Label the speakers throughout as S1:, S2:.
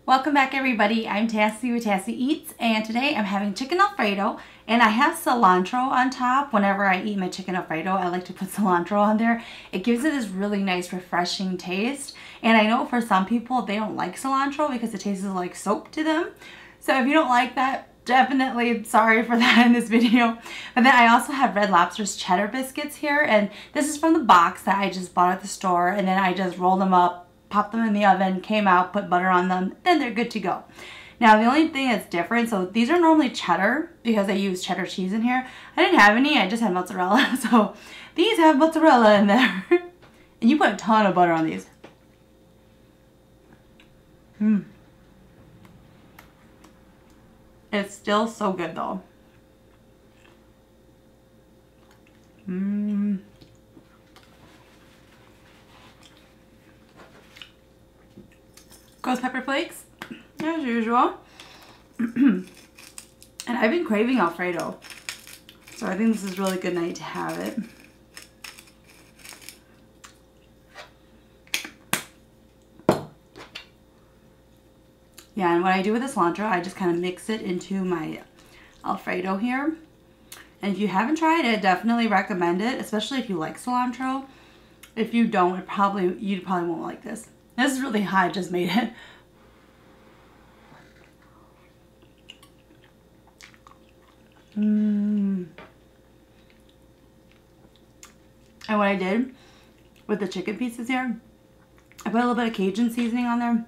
S1: Welcome back everybody, I'm Tassie with Tassie Eats, and today I'm having chicken Alfredo, and I have cilantro on top. Whenever I eat my chicken Alfredo, I like to put cilantro on there. It gives it this really nice refreshing taste, and I know for some people they don't like cilantro because it tastes like soap to them. So if you don't like that, definitely sorry for that in this video. But then I also have Red Lobster's Cheddar Biscuits here, and this is from the box that I just bought at the store, and then I just rolled them up, popped them in the oven, came out, put butter on them, then they're good to go. Now the only thing that's different, so these are normally cheddar because I use cheddar cheese in here. I didn't have any, I just had mozzarella, so these have mozzarella in there. And you put a ton of butter on these. It's still so good though. Ghost pepper flakes, as usual. And I've been craving Alfredo, so I think this is a really good night to have it. Yeah, and what I do with the cilantro, I just kind of mix it into my Alfredo here. And if you haven't tried it, definitely recommend it, especially if you like cilantro. If you don't, you probably won't like this. This is really hot, I just made it. And what I did with the chicken pieces here, I put a little bit of Cajun seasoning on there.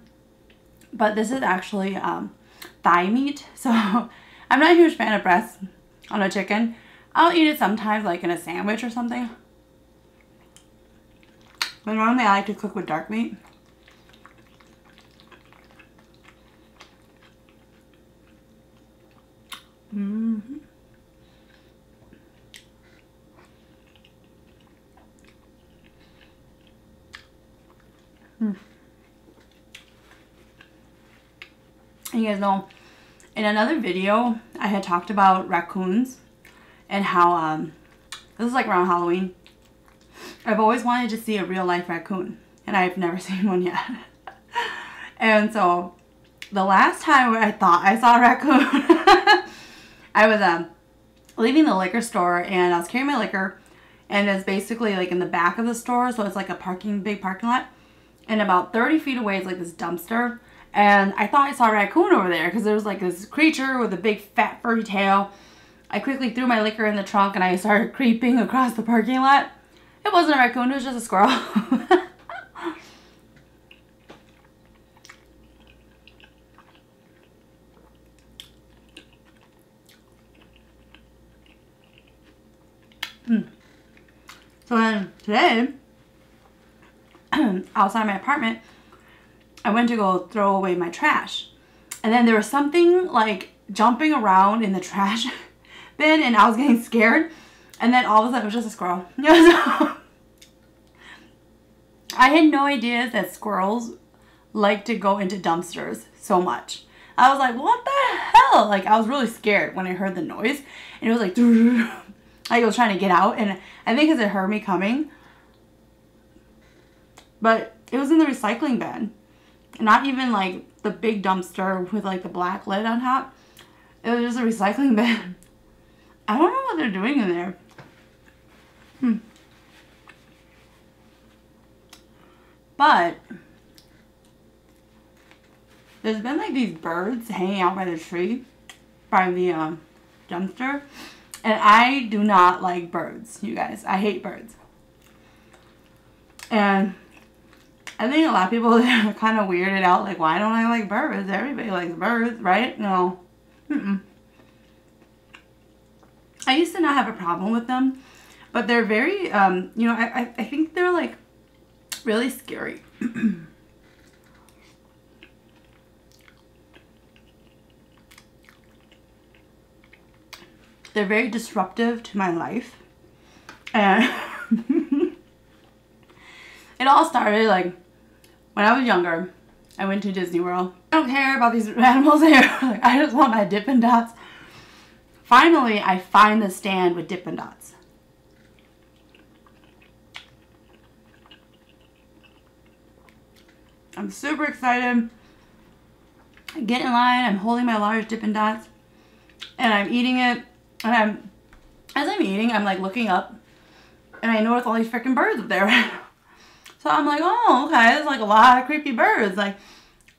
S1: But this is actually thigh meat, so I'm not a huge fan of breasts on a chicken. I'll eat it sometimes, like in a sandwich or something. But normally I like to cook with dark meat. You guys know, in another video, I had talked about raccoons and how, this is like around Halloween. I've always wanted to see a real life raccoon, and I've never seen one yet. And so, the last time I thought I saw a raccoon, I was leaving the liquor store, and I was carrying my liquor, and it's basically like in the back of the store, so it's like a big parking lot, and about 30 feet away is like this dumpster. And I thought I saw a raccoon over there because there was like this creature with a big fat furry tail. I quickly threw my liquor in the trunk and I started creeping across the parking lot. It wasn't a raccoon, it was just a squirrel. So then today, outside my apartment, I went to go throw away my trash, and then there was something like jumping around in the trash bin, and I was getting scared, and then all of a sudden it was just a squirrel. I had no idea that squirrels like to go into dumpsters so much. I was like, what the hell? Like, I was really scared when I heard the noise, and it was like, like it was trying to get out, and I think because it heard me coming, but it was in the recycling bin. Not even like the big dumpster with like the black lid on top. It was just a recycling bin. I don't know what they're doing in there. But there's been like these birds hanging out by the tree, by the dumpster. And I do not like birds, you guys. I hate birds. And I think a lot of people are kind of weirded out, like, why don't I like birds? Everybody likes birds, right? No. I used to not have a problem with them, but they're very, you know, I think they're, like, really scary. They're very disruptive to my life. And it all started, like, when I was younger. I went to Disney World. I don't care about these animals here. Like, I just want my Dippin' Dots. Finally, I find the stand with Dippin' Dots. I'm super excited. I get in line, I'm holding my large Dippin' Dots, and I'm eating it, and as I'm eating, I'm like looking up, and I notice all these freaking birds up there. So I'm like, oh, okay, there's like a lot of creepy birds. Like,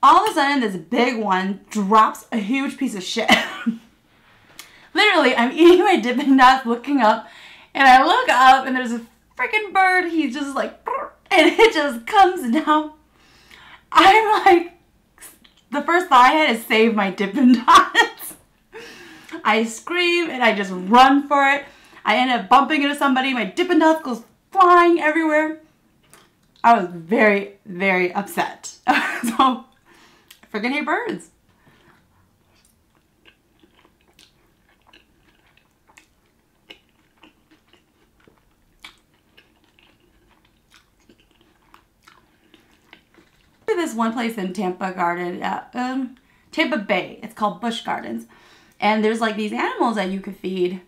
S1: all of a sudden, this big one drops a huge piece of shit. Literally, I'm eating my Dippin' Dots, looking up, and I look up, and there's a freaking bird. He's just like, and it just comes down. I'm like, the first thought I had is save my Dippin' Dots. I scream, and I just run for it. I end up bumping into somebody. My Dippin' Dots goes flying everywhere. I was very, very upset. So, I freaking hate birds. This one place in Tampa Bay. It's called Busch Gardens. And there's like these animals that you could feed.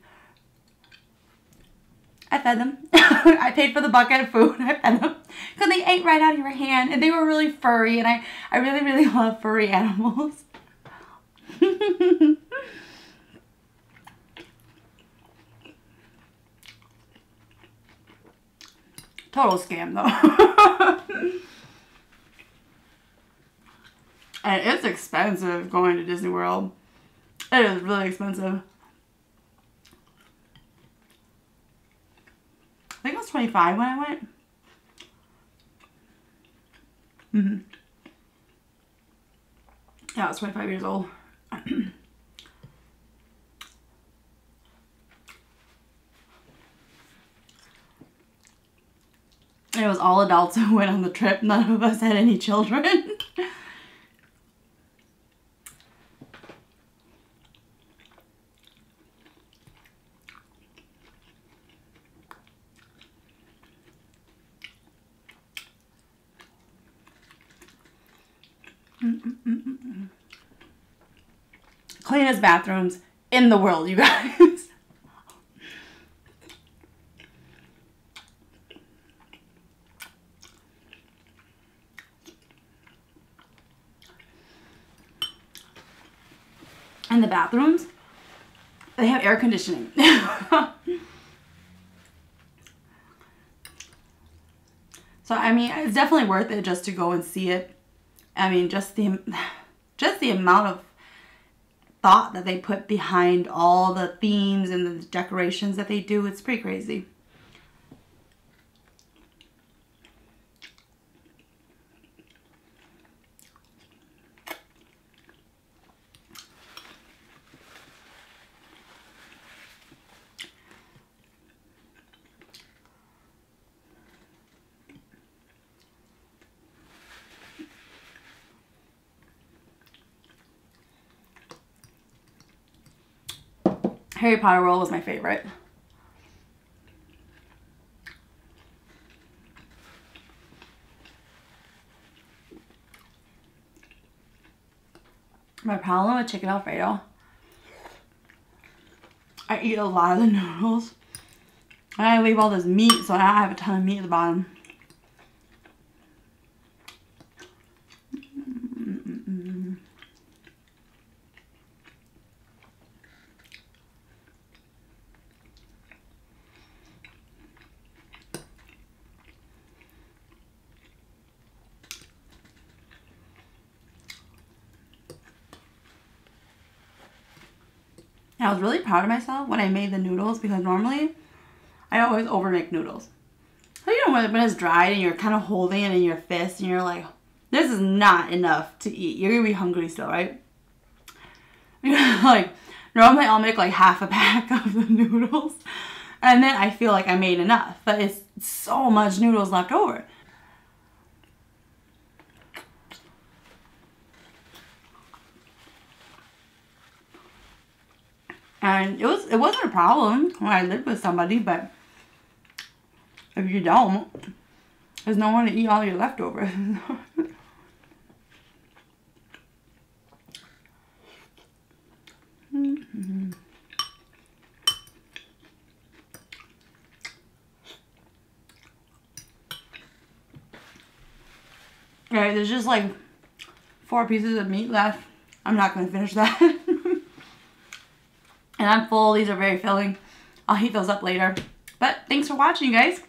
S1: I fed them. I paid for the bucket of food. I fed them. Because they ate right out of your hand. And they were really furry. And I really, really love furry animals. Total scam though. And it's expensive going to Disney World. It is really expensive. I think I was 25 when I went. Yeah, I was 25 years old. It was all adults who went on the trip. None of us had any children. Cleanest bathrooms in the world, you guys. And the bathrooms, they have air conditioning. So, I mean, it's definitely worth it just to go and see it. I mean, just the amount of thought that they put behind all the themes and the decorations that they do, it's pretty crazy. Harry Potter World was my favorite. My problem with chicken Alfredo, I eat a lot of the noodles. And I leave all this meat, so I have a ton of meat at the bottom. And I was really proud of myself when I made the noodles, because normally I always overmake noodles. So you know when it's dried and you're kind of holding it in your fist and you're like, this is not enough to eat. You're gonna be hungry still, right? Like, normally I'll make like half a pack of the noodles and then I feel like I made enough, but it's so much noodles left over. And it wasn't a problem when I lived with somebody, but if you don't, there's no one to eat all your leftovers. Alright, there's just like 4 pieces of meat left. I'm not going to finish that. And I'm full. These are very filling. I'll heat those up later. But thanks for watching, you guys.